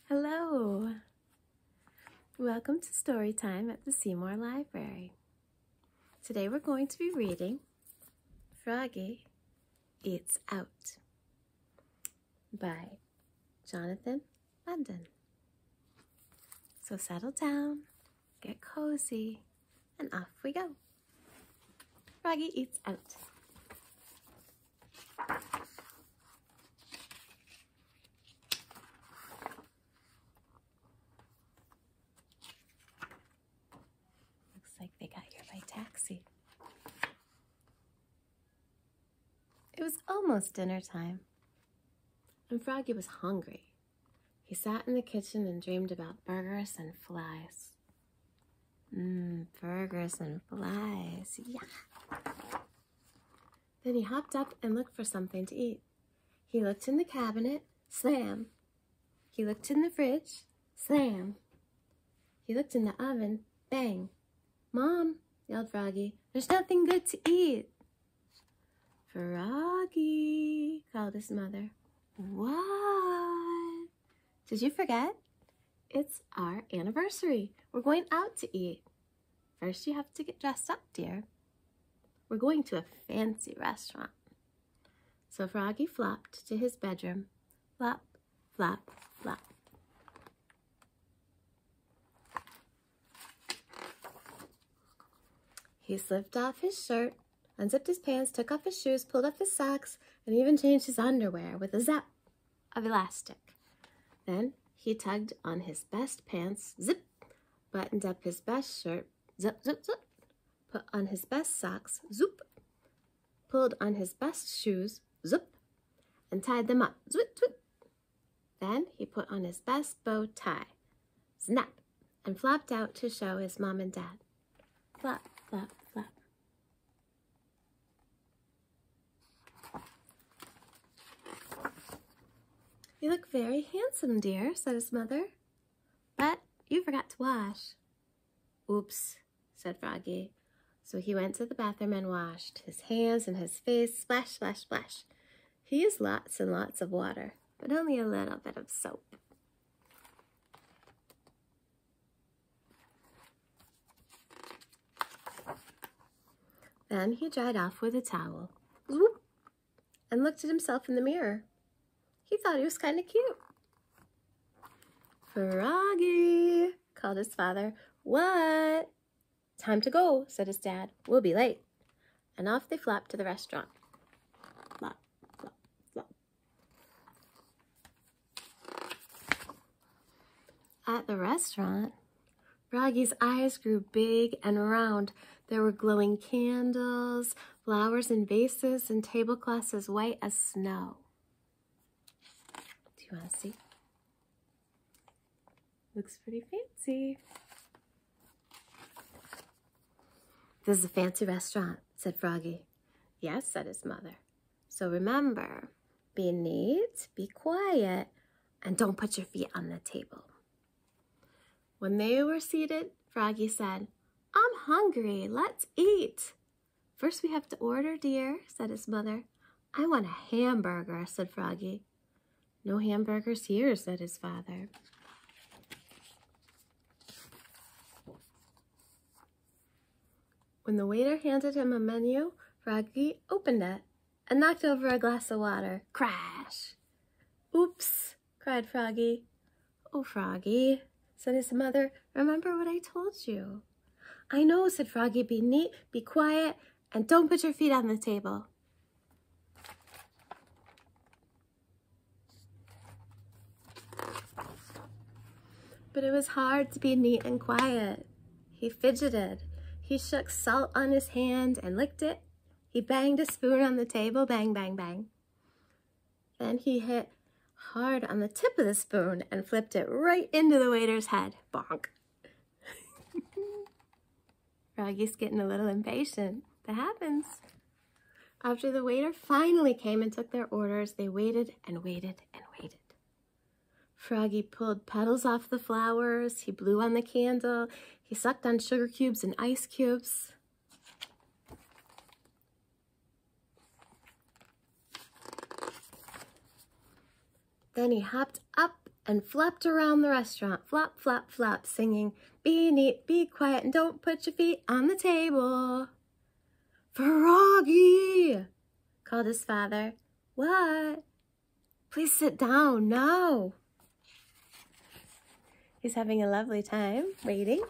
Hello! Welcome to story time at the Seymour Library. Today we're going to be reading Froggy Eats Out by Jonathan London. So settle down, get cozy, and off we go. Froggy Eats Out. Like they got here by taxi. It was almost dinner time, and Froggy was hungry. He sat in the kitchen and dreamed about burgers and flies. Burgers and flies, yeah. Then he hopped up and looked for something to eat. He looked in the cabinet, slam. He looked in the fridge, slam. He looked in the oven, bang. "Mom," yelled Froggy, "there's nothing good to eat." "Froggy," called his mother. "What? Did you forget? It's our anniversary. We're going out to eat. First you have to get dressed up, dear. We're going to a fancy restaurant." So Froggy flopped to his bedroom. Flop, flop, flop. He slipped off his shirt, unzipped his pants, took off his shoes, pulled off his socks, and even changed his underwear with a zap of elastic. Then he tugged on his best pants, zip, buttoned up his best shirt, zip, zip, zip, put on his best socks, zoop, pulled on his best shoes, zoop, and tied them up, zoop, zoop. Then he put on his best bow tie, snap, and flopped out to show his mom and dad. Flop, flop, flop. "You look very handsome, dear," said his mother. "But you forgot to wash." "Oops," said Froggy. So he went to the bathroom and washed his hands and his face, splash, splash, splash. He used lots and lots of water, but only a little bit of soap. Then he dried off with a towel, whoop, and looked at himself in the mirror. He thought he was kind of cute. "Froggy," called his father. "What?" "Time to go," said his dad. "We'll be late." And off they flopped to the restaurant. Flop, flop, flop. At the restaurant, Froggy's eyes grew big and round. There were glowing candles, flowers in vases, and tablecloths as white as snow. Do you want to see? Looks pretty fancy. "This is a fancy restaurant," said Froggy. "Yes," said his mother. "So remember, be neat, be quiet, and don't put your feet on the table." When they were seated, Froggy said, "I'm hungry. Let's eat." "First we have to order, dear," said his mother. "I want a hamburger," said Froggy. "No hamburgers here," said his father. When the waiter handed him a menu, Froggy opened it and knocked over a glass of water. Crash! "Oops!" cried Froggy. "Oh, Froggy," said his mother, "remember what I told you." "I know," said Froggy. "Be neat, be quiet, and don't put your feet on the table." But it was hard to be neat and quiet. He fidgeted. He shook salt on his hand and licked it. He banged a spoon on the table, bang, bang, bang. Then he hit hard on the tip of the spoon and flipped it right into the waiter's head. Bonk. Froggy's getting a little impatient. That happens. After the waiter finally came and took their orders, they waited and waited and waited. Froggy pulled petals off the flowers. He blew on the candle. He sucked on sugar cubes and ice cubes. Then he hopped up and flopped around the restaurant, flop, flop, flop, singing, "Be neat, be quiet, and don't put your feet on the table." "Froggy!" called his father. "What?" "Please sit down now." He's having a lovely time waiting.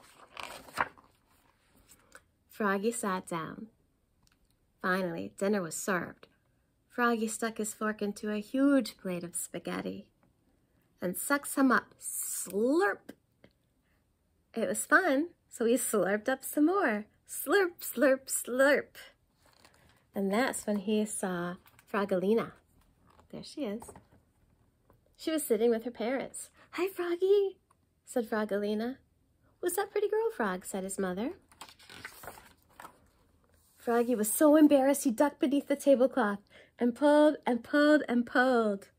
Froggy sat down. Finally, dinner was served. Froggy stuck his fork into a huge plate of spaghetti and sucked some up. Slurp! It was fun, so he slurped up some more. Slurp, slurp, slurp. And that's when he saw Frogalina. There she is. She was sitting with her parents. "Hi, Froggy," said Frogalina. "What's that pretty girl, Frog?" said his mother. Froggy was so embarrassed he ducked beneath the tablecloth and pulled and pulled and pulled,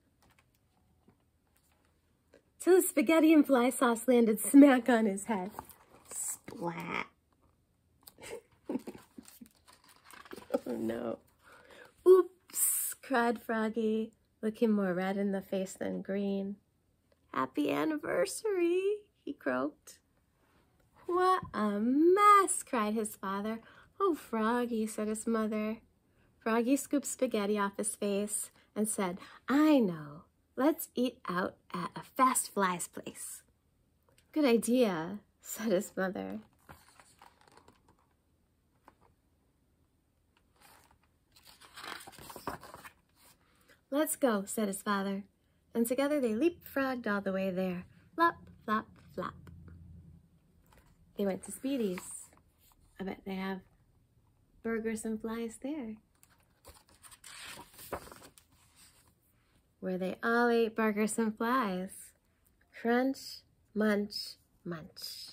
till the spaghetti and fly sauce landed smack on his head. Splat. Oh no. "Oops," cried Froggy, looking more red in the face than green. "Happy anniversary," he croaked. "What a mess," cried his father. "Oh, Froggy," said his mother. Froggy scooped spaghetti off his face and said, "I know. Let's eat out at a Fast Fly's place." "Good idea," said his mother. "Let's go," said his father. And together they leapfrogged all the way there. Flop, flop, flop. They went to Speedy's. I bet they have burgers and flies there, where they all ate burgers and flies. Crunch, munch, munch.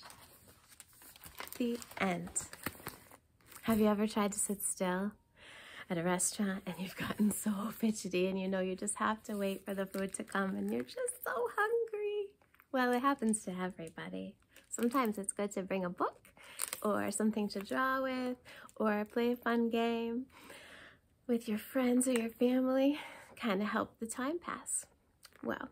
The end. Have you ever tried to sit still at a restaurant and you've gotten so fidgety and you know you just have to wait for the food to come and you're just so hungry? Well, it happens to everybody. Sometimes it's good to bring a book or something to draw with, or play a fun game with your friends or your family, kind of help the time pass. Well,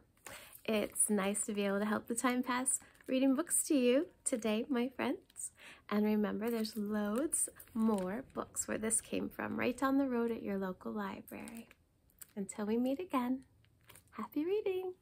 it's nice to be able to help the time pass reading books to you today, my friends. And remember, there's loads more books where this came from right down the road at your local library. Until we meet again, happy reading!